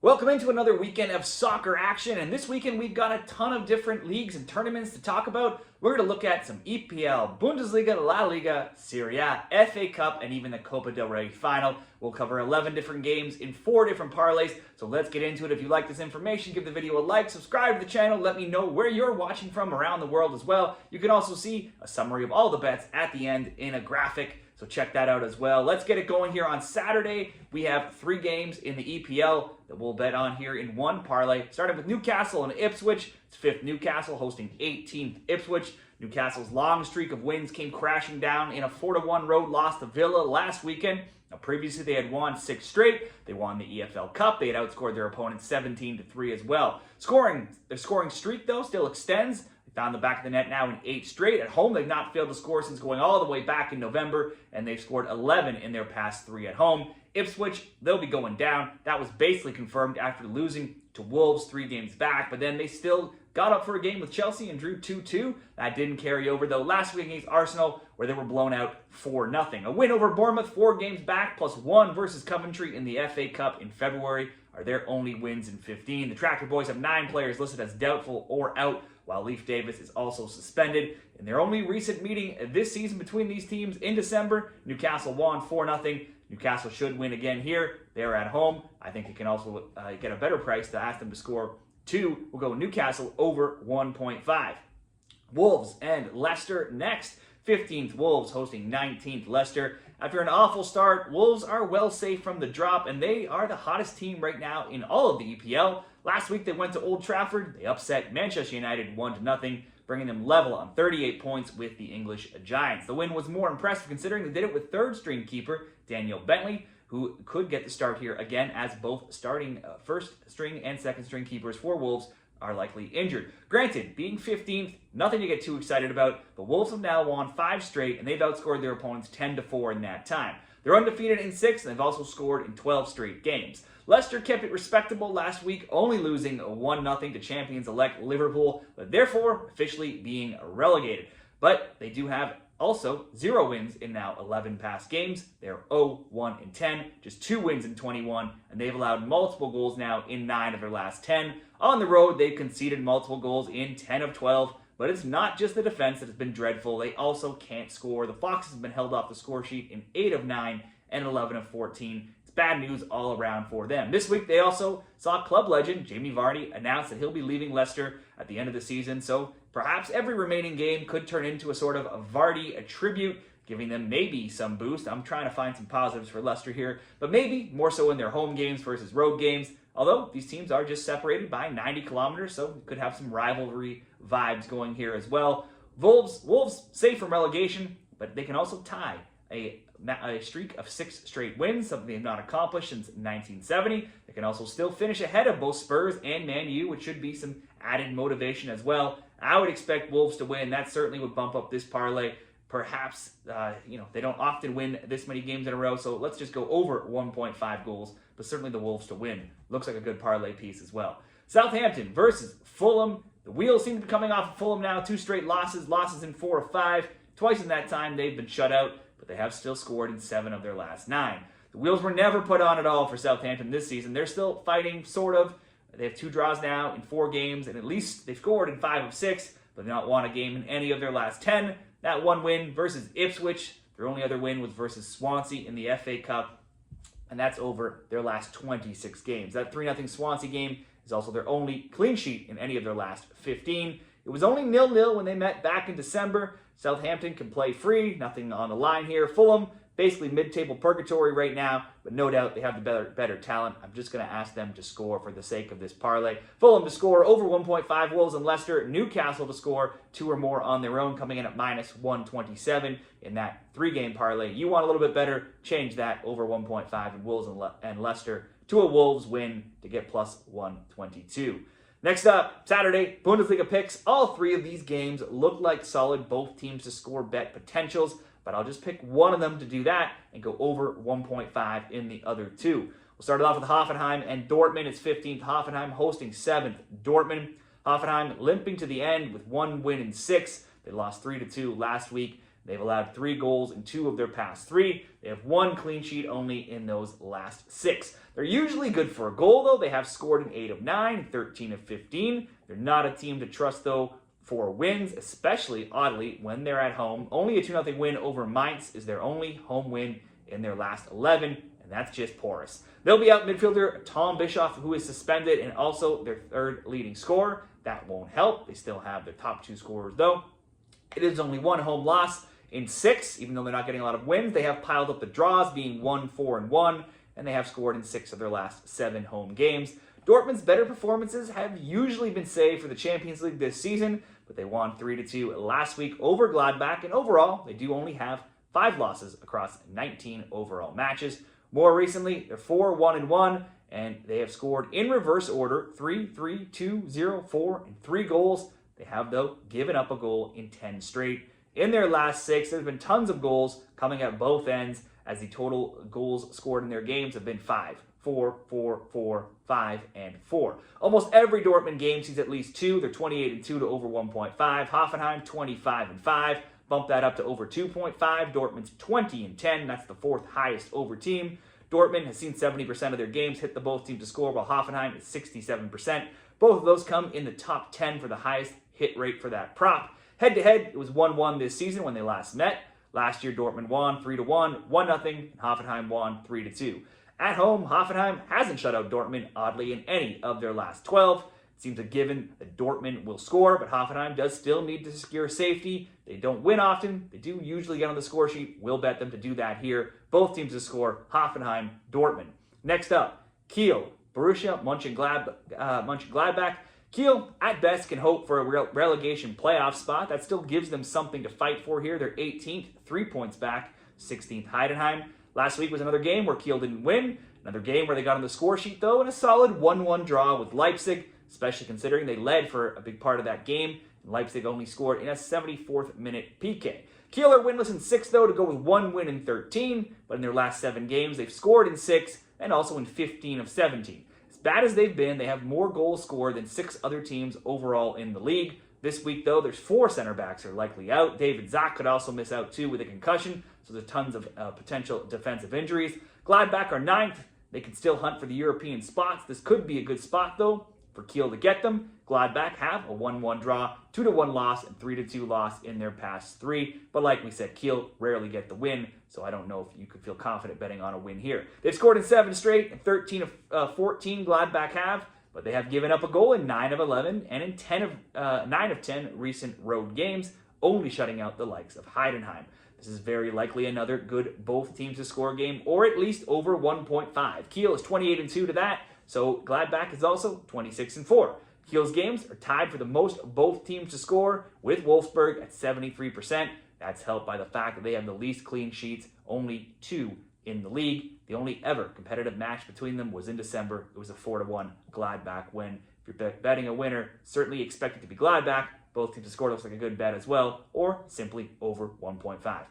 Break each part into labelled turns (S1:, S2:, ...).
S1: Welcome into another weekend of soccer action, and this weekend we've got a ton of different leagues and tournaments to talk about. We're going to look at some EPL, Bundesliga, La Liga, Serie A, FA Cup, and even the Copa del Rey final. We'll cover 11 different games in 4 different parlays, so let's get into it. If you like this information, give the video a like, subscribe to the channel, let me know where you're watching from around the world as well. You can also see a summary of all the bets at the end in a graphic. So check that out as well. Let's get it going here on Saturday. We have 3 games in the EPL that we'll bet on here in one parlay. Starting with Newcastle and Ipswich. It's 5th Newcastle hosting 18th Ipswich. Newcastle's long streak of wins came crashing down in a 4-1 road loss to Villa last weekend. Now, previously they had won 6 straight. They won the EFL Cup. They had outscored their opponents 17-3 as well. Their scoring streak, though, still extends. Found the back of the net now in 8 straight. At home, they've not failed to score since going all the way back in November, and they've scored 11 in their past 3 at home. Ipswich, they'll be going down. That was basically confirmed after losing to Wolves 3 games back, but then they still got up for a game with Chelsea and drew 2-2. That didn't carry over, though, last week against Arsenal, where they were blown out 4-0. A win over Bournemouth 4 games back, plus 1 versus Coventry in the FA Cup in February are their only wins in 15. The Tractor Boys have 9 players listed as doubtful or out, while Leif Davis is also suspended. In their only recent meeting this season between these teams in December, Newcastle won 4-0. Newcastle should win again here. They're at home. I think it can also get a better price to ask them to score 2. We'll go Newcastle over 1.5. Wolves and Leicester next. 15th Wolves hosting 19th Leicester. After an awful start, Wolves are well safe from the drop, and they are the hottest team right now in all of the EPL. Last week they went to Old Trafford. They upset Manchester United 1-0, bringing them level on 38 points with the English Giants. The win was more impressive considering they did it with third-string keeper Daniel Bentley, who could get the start here again as both starting first-string and second-string keepers for Wolves are likely injured. Granted, being 15th, nothing to get too excited about, but Wolves have now won 5 straight, and they've outscored their opponents 10-4 in that time. They're undefeated in 6, and they've also scored in 12 straight games. Leicester kept it respectable last week, only losing 1-0 to champions-elect Liverpool, but therefore officially being relegated. But they do have also 0 wins in now 11 past games. They're 0-1-10, just 2 wins in 21, and they've allowed multiple goals now in 9 of their last 10. On the road, they've conceded multiple goals in 10 of 12, but it's not just the defense that has been dreadful. They also can't score. The Foxes have been held off the score sheet in 8 of 9 and 11 of 14. It's bad news all around for them. This week, they also saw club legend Jamie Vardy announce that he'll be leaving Leicester at the end of the season, so perhaps every remaining game could turn into a sort of a Vardy tribute, giving them maybe some boost. I'm trying to find some positives for Leicester here, but maybe more so in their home games versus road games. Although these teams are just separated by 90 kilometers, so we could have some rivalry vibes going here as well. Wolves safe from relegation, but they can also tie a streak of 6 straight wins, something they have not accomplished since 1970. They can also still finish ahead of both Spurs and Man U, which should be some added motivation as well. I would expect Wolves to win. That certainly would bump up this parlay. Perhaps, they don't often win this many games in a row, so let's just go over 1.5 goals, but certainly the Wolves to win. Looks like a good parlay piece as well. Southampton versus Fulham. The wheels seem to be coming off of Fulham now. 2 straight losses in 4 of 5. Twice in that time they've been shut out, but they have still scored in 7 of their last 9. The wheels were never put on at all for Southampton this season. They're still fighting, sort of. They have 2 draws now in 4 games, and at least they've scored in 5 of 6, but they've not won a game in any of their last 10. That one win versus Ipswich, their only other win was versus Swansea in the FA Cup, and that's over their last 26 games. That 3-0 Swansea game is also their only clean sheet in any of their last 15. It was only 0-0 when they met back in December. Southampton can play free, nothing on the line here. Fulham, basically mid-table purgatory right now, but no doubt they have the better talent. I'm just going to ask them to score for the sake of this parlay. Fulham to score over 1.5, Wolves and Leicester. Newcastle to score 2 or more on their own, coming in at -127 in that 3-game parlay. You want a little bit better, change that over 1.5 in Wolves and Leicester to a Wolves win to get +122. Next up, Saturday, Bundesliga picks. All 3 of these games look like solid both teams to score bet potentials, but I'll just pick one of them to do that and go over 1.5 in the other 2. We'll start it off with Hoffenheim and Dortmund. It's 15th Hoffenheim hosting 7th Dortmund. Hoffenheim limping to the end with 1 win in 6. They lost 3-2 last week. They've allowed 3 goals in 2 of their past 3. They have 1 clean sheet only in those last 6. They're usually good for a goal, though. They have scored in 8 of 9, 13 of 15. They're not a team to trust, though, for wins, especially, oddly, when they're at home. Only a 2-0 win over Mainz is their only home win in their last 11, and that's just porous. They'll be out midfielder Tom Bischoff, who is suspended, and also their 3rd leading scorer. That won't help. They still have their top 2 scorers, though. It is only 1 home loss in 6, even though they're not getting a lot of wins. They have piled up the draws, being 1-4-1, and they have scored in 6 of their last 7 home games. Dortmund's better performances have usually been saved for the Champions League this season, but they won 3-2 last week over Gladbach, and overall, they do only have 5 losses across 19 overall matches. More recently, they're 4-1-1, and they have scored in reverse order 3-3, 2-0, 4, and 3 goals. They have, though, given up a goal in 10 straight. In their last 6, there's been tons of goals coming at both ends, as the total goals scored in their games have been 5, 4, 4, 4, 5, and 4. Almost every Dortmund game sees at least 2. They're 28-2 to over 1.5. Hoffenheim, 25-5. Bump that up to over 2.5. Dortmund's 20-10. That's the 4th highest over team. Dortmund has seen 70% of their games hit the both teams to score, while Hoffenheim is 67%. Both of those come in the top 10 for the highest hit rate for that prop. Head-to-head, it was 1-1 this season when they last met. Last year, Dortmund won 3-1, 1-0, and Hoffenheim won 3-2. At home, Hoffenheim hasn't shut out Dortmund, oddly, in any of their last 12. It seems a given that Dortmund will score, but Hoffenheim does still need to secure safety. They don't win often. They do usually get on the score sheet. We'll bet them to do that here. Both teams to score, Hoffenheim, Dortmund. Next up, Kiel, Borussia, Monchengladbach. Kiel, at best, can hope for a relegation playoff spot. That still gives them something to fight for here. They're 18th, 3 points back, 16th Heidenheim. Last week was another game where Kiel didn't win. Another game where they got on the score sheet, though, and a solid 1-1 draw with Leipzig, especially considering they led for a big part of that game. And Leipzig only scored in a 74th minute PK. Kiel are winless in 6, though, to go with 1 win in 13, but in their last 7 games, they've scored in 6 and also in 15 of 17. As bad as they've been, they have more goals scored than 6 other teams overall in the league. This week, though, there's 4 center backs are likely out. David Zach could also miss out, too, with a concussion, so there's tons of potential defensive injuries. Gladbach are 9th. They can still hunt for the European spots. This could be a good spot, though, for Kiel to get them. Gladbach have a 1-1 draw, 2-1 loss, and 3-2 loss in their past 3. But like we said, Kiel rarely get the win, so I don't know if you could feel confident betting on a win here. They've scored in 7 straight, and 13 of 14 Gladbach have, but they have given up a goal in 9 of 11 and in 9 of 10 recent road games, only shutting out the likes of Heidenheim. This is very likely another good both teams to score game, or at least over 1.5. Kiel is 28-2 to that, so Gladbach is also 26-4. Kiel's games are tied for the most both teams to score, with Wolfsburg at 73%. That's helped by the fact that they have the least clean sheets, only 2 in the league. The only ever competitive match between them was in December. It was a 4-1 Gladbach win. If you're betting a winner, certainly expect it to be Gladbach. Both teams to score looks like a good bet as well, or simply over 1.5.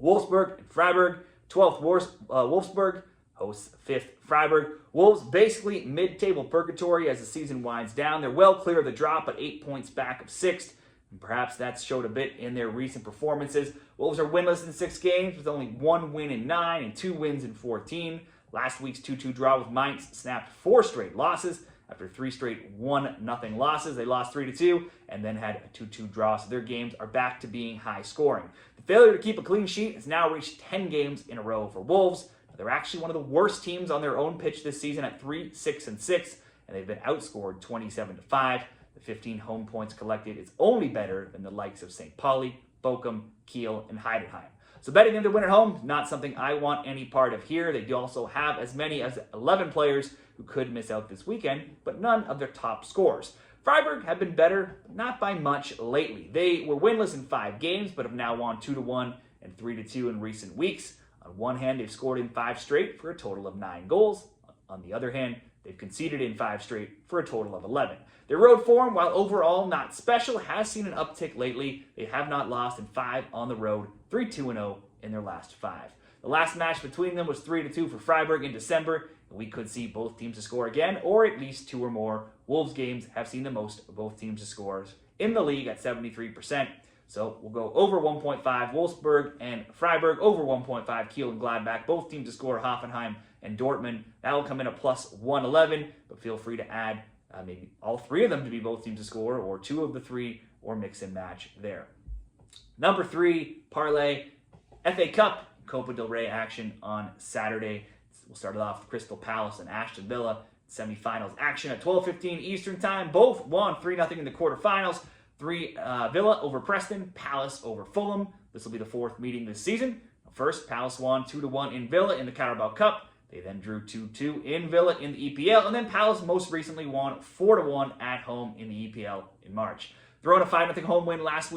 S1: Wolfsburg and Freiburg, 12th Wolfsburg hosts 5th Freiburg. Wolves basically mid-table purgatory as the season winds down. They're well clear of the drop, but 8 points back of 6th. And perhaps that's showed a bit in their recent performances. Wolves are winless in 6 games with only 1 win in 9 and 2 wins in 14. Last week's 2-2 draw with Mainz snapped 4 straight losses. After 3 straight 1-0 losses, they lost 3-2 and then had a 2-2 draw, so their games are back to being high scoring. The failure to keep a clean sheet has now reached 10 games in a row for Wolves. They're actually one of the worst teams on their own pitch this season at 3-6-6, and they've been outscored 27-5. The 15 home points collected is only better than the likes of St. Pauli, Bochum, Kiel, and Heidenheim. So betting them to win at home is not something I want any part of here. They do also have as many as 11 players who could miss out this weekend, but none of their top scorers. Freiburg have been better, but not by much lately. They were winless in 5 games, but have now won 2-1 and 3-2 in recent weeks. On one hand, they've scored in 5 straight for a total of 9 goals. On the other hand, they've conceded in 5 straight for a total of 11. Their road form, while overall not special, has seen an uptick lately. They have not lost in 5 on the road, 3-2-0 in their last 5. The last match between them was 3-2 for Freiburg in December, and we could see both teams to score again, or at least 2 or more. Wolves games have seen the most of both teams to score in the league at 73%. So we'll go over 1.5 Wolfsburg and Freiburg, over 1.5 Kiel and Gladbach, both teams to score, Hoffenheim and Dortmund. That will come in at plus 111, but feel free to add maybe all three of them to be both teams to score, or two of the three, or mix and match there. Number 3, parlay, FA Cup, Copa del Rey action on Saturday. We'll start it off with Crystal Palace and Aston Villa. Semi-finals action at 12:15 Eastern Time. Both won 3-0 in the quarterfinals. Villa over Preston, Palace over Fulham. This will be the 4th meeting this season. First, Palace won 2-1 in Villa in the Carabao Cup. They then drew 2-2 in Villa in the EPL, and then Palace most recently won 4-1 at home in the EPL in March. Throwing a 5-0 home win last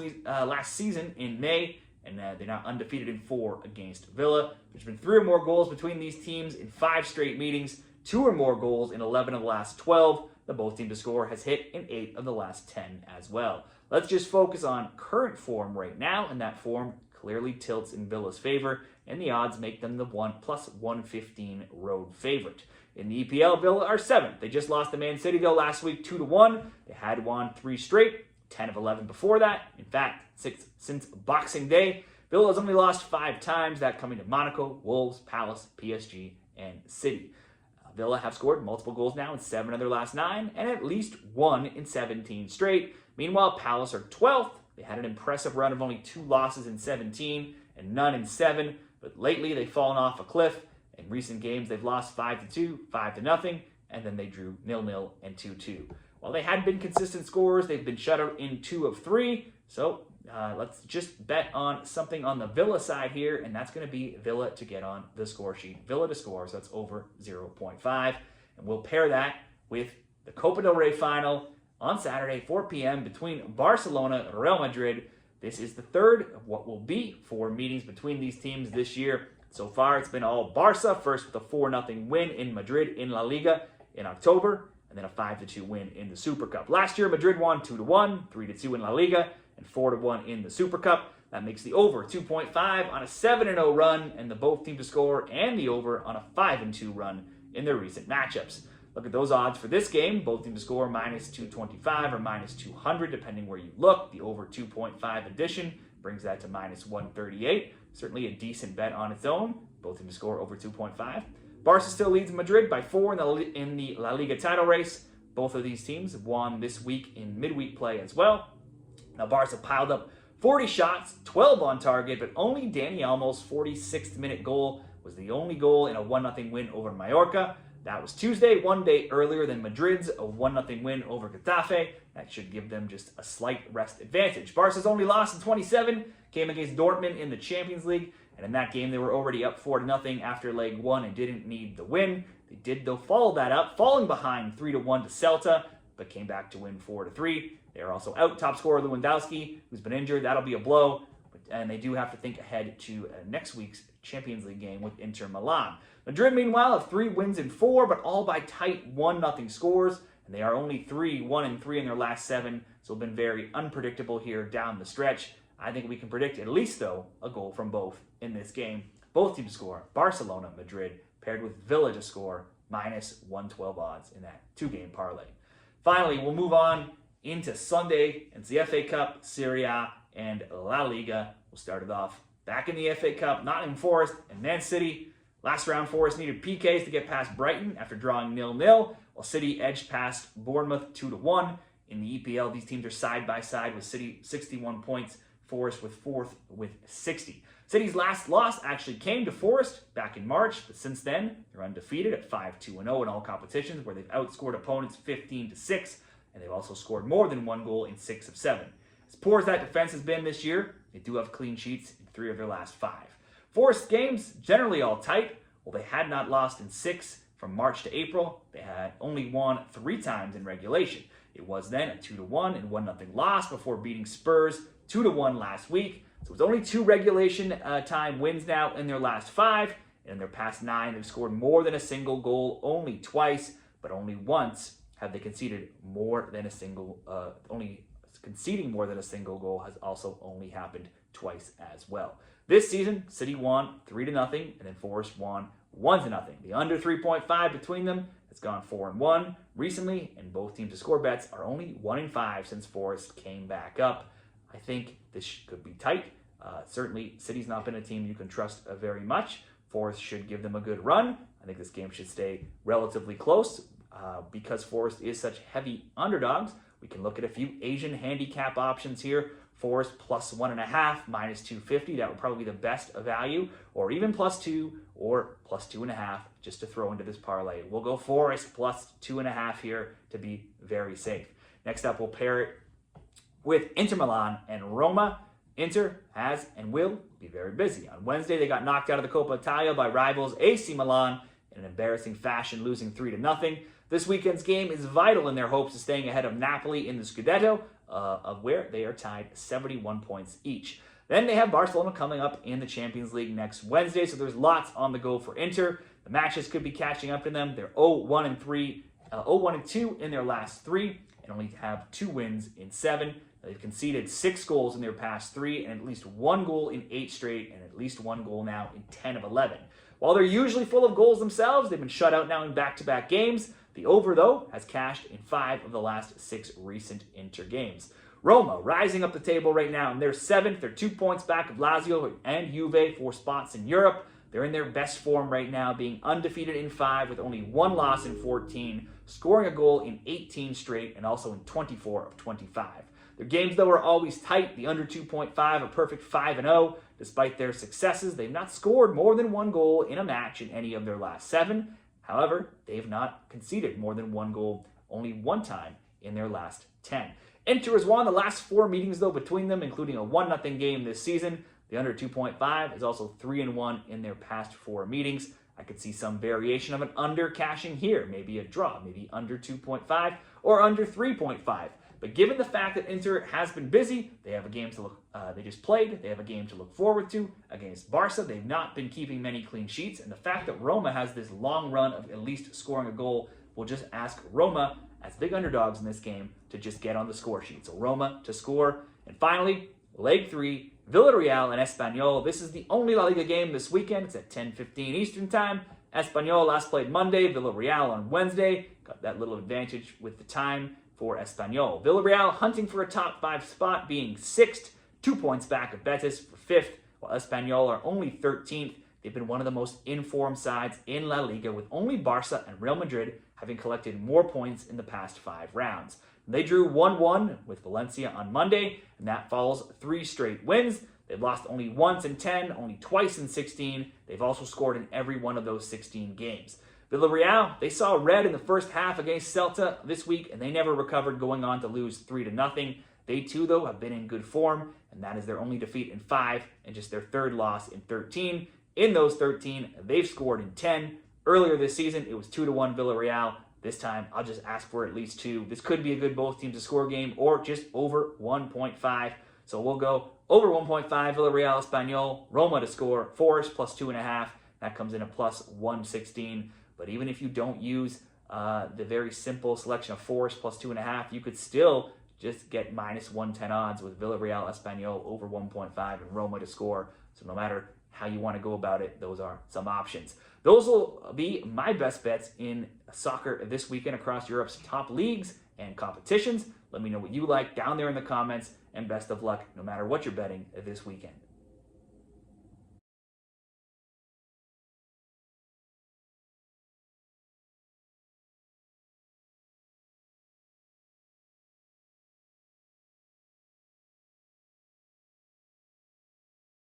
S1: season in May, and they're now undefeated in 4 against Villa. There's been 3 or more goals between these teams in 5 straight meetings, 2 or more goals in 11 of the last 12. The both team to score has hit in 8 of the last 10 as well. Let's just focus on current form right now, and that form clearly tilts in Villa's favor, and the odds make them the plus 115 road favorite. In the EPL, Villa are 7th. They just lost to Man City though last week 2-1. They had won 3 straight, 10 of 11 before that. In fact, since Boxing Day, Villa has only lost 5 times, that coming to Monaco, Wolves, Palace, PSG, and City. Villa have scored multiple goals now in 7 of their last 9, and at least 1 in 17 straight. Meanwhile, Palace are 12th. They had an impressive run of only 2 losses in 17 and none in 7, but lately they've fallen off a cliff. In recent games, they've lost 5-2, 5-0, and then they drew 0-0 and 2-2. While they had been consistent scorers, they've been shut out in 2 of 3. So let's just bet on something on the Villa side here, and that's going to be Villa to get on the score sheet. Villa to score, so that's over 0.5. And we'll pair that with the Copa del Rey final on Saturday, 4 p.m. between Barcelona and Real Madrid. This is the 3rd of what will be 4 meetings between these teams this year. So far, it's been all Barca, first with a 4-0 win in Madrid in La Liga in October, and then a 5-2 win in the Super Cup. Last year, Madrid won 2-1, 3-2 in La Liga, and 4-1 in the Super Cup. That makes the over 2.5 on a 7-0 run, and the both team to score, and the over on a 5-2 run in their recent matchups. Look at those odds for this game. Both team to score minus 225 or minus 200, depending where you look. The over 2.5 addition brings that to minus 138. Certainly a decent bet on its own. Both team to score over 2.5. Barca still leads Madrid by 4 in the La Liga title race. Both of these teams have won this week in midweek play as well. Now, Barca piled up 40 shots, 12 on target, but only Dani Olmo's 46th minute goal was the only goal in a 1-0 win over Mallorca. That was Tuesday, 1 day earlier than Madrid's, a 1-0 win over Getafe. That should give them just a slight rest advantage. Barca's only loss in 27 came against Dortmund in the Champions League, and in that game they were already up 4-0 after leg 1 and didn't need the win. They did, though, follow that up, falling behind 3-1 to Celta, but came back to win 4-3. They are also out top scorer Lewandowski, who's been injured. That'll be a blow, and they do have to think ahead to next week's Champions League game with Inter Milan. Madrid, meanwhile, have 3 wins in 4, but all by tight 1-0 scores, and they are only 1-3 in their last 7, so have been very unpredictable here down the stretch. I think we can predict at least, though, a goal from both in this game. Both teams score, Barcelona, Madrid, paired with Villa to score, minus 112 odds in that 2-game parlay. Finally, we'll move on into Sunday. It's the FA Cup, Serie A, and La Liga. We'll start it off back in the FA Cup, Nottingham Forest and Man City. Last round, Forest needed PKs to get past Brighton after drawing 0-0, while City edged past Bournemouth 2-1. In the EPL, these teams are side by side with City 61 points, Forest with 4th with 60. City's last loss actually came to Forest back in March, but since then, they're undefeated at 5-2-0 in all competitions, where they've outscored opponents 15-6, and they've also scored more than 1 goal in 6 of 7. As poor as that defense has been this year, they do have clean sheets in 3 of their last 5. Forest games, generally all tight. Well, they had not lost in 6 from March to April. They had only won 3 times in regulation. It was then a 2-1 and 1-0 loss before beating Spurs 2-1 last week. So it's only 2 regulation time wins now in their last 5. And in their past 9, they've scored more than a single goal only twice, but only once have they conceded more than a single, conceding more than a single goal has also only happened twice as well. This season, City won 3-0, and then Forest won 1-0. The under 3.5 between them has gone 4-1 recently, and both teams to score bets are only 1-5 since Forest came back up. I think this could be tight. Certainly, City's not been a team you can trust very much. Forest should give them a good run. I think this game should stay relatively close. Because Forest is such heavy underdogs, we can look at a few Asian handicap options here. Forest plus 1.5, minus 250. That would probably be the best value, or even plus 2 or plus 2.5 just to throw into this parlay. We'll go Forest plus 2.5 here to be very safe. Next up, we'll pair it with Inter Milan and Roma. Inter has and will be very busy. On Wednesday, they got knocked out of the Coppa Italia by rivals AC Milan in an embarrassing fashion, losing 3-0. This weekend's game is vital in their hopes of staying ahead of Napoli in the Scudetto, of where they are tied 71 points each. Then they have Barcelona coming up in the Champions League next Wednesday, so there's lots on the go for Inter. The matches could be catching up to them. They're 0-1-2 in their last 3, and only have 2 wins in 7. They've conceded 6 goals in their past 3, and at least 1 goal in 8 straight, and at least 1 goal now in 10 of 11. While they're usually full of goals themselves, they've been shut out now in back-to-back games. The over, though, has cashed in 5 of the last 6 recent Inter games. Roma rising up the table right now, and they're 7th. They're 2 points back of Lazio and Juve for spots in Europe. They're in their best form right now, being undefeated in 5 with only 1 loss in 14, scoring a goal in 18 straight and also in 24 of 25. Their games, though, are always tight. The under 2.5, a perfect 5-0. Despite their successes, they've not scored more than 1 goal in a match in any of their last 7. However, they've not conceded more than 1 goal only 1 time in their last 10. Inter has won the last 4 meetings, though, between them, including a 1-0 game this season. The under 2.5 is also 3-1 in their past 4 meetings. I could see some variation of an under cashing here, maybe a draw, maybe under 2.5 or under 3.5. But given the fact that Inter has been busy, they have a game to look. They just played. They have a game to look forward to against Barca. They've not been keeping many clean sheets, and the fact that Roma has this long run of at least scoring a goal will just ask Roma, as big underdogs in this game, to just get on the score sheet. So Roma to score. And finally, leg 3, Villarreal and Espanyol. This is the only La Liga game this weekend. It's at 10:15 Eastern Time. Espanyol last played Monday. Villarreal on Wednesday. Got that little advantage with the time for Espanyol. Villarreal hunting for a top 5 spot, being 6th, 2 points back of Betis for 5th, while Espanyol are only 13th. They've been one of the most informed sides in La Liga, with only Barca and Real Madrid having collected more points in the past 5 rounds. They drew 1-1 with Valencia on Monday, and that follows 3 straight wins. They've lost only once in 10, only twice in 16. They've also scored in every one of those 16 games. Villarreal, they saw red in the first half against Celta this week, and they never recovered, going on to lose 3-0. They too, though, have been in good form, and that is their only defeat in 5 and just their 3rd loss in 13. In those 13, they've scored in 10. Earlier this season, it was 2-1 Villarreal. This time, I'll just ask for at least 2. This could be a good both teams to score game, or just over 1.5. So we'll go over 1.5, Villarreal, Espanyol, Roma to score, Forest plus 2.5. That comes in a plus 116. But even if you don't use the very simple selection of Forest plus 2.5, you could still just get minus 110 odds with Villarreal, Espanyol over 1.5 and Roma to score. So no matter how you want to go about it, those are some options. Those will be my best bets in soccer this weekend across Europe's top leagues and competitions. Let me know what you like down there in the comments, and best of luck no matter what you're betting this weekend.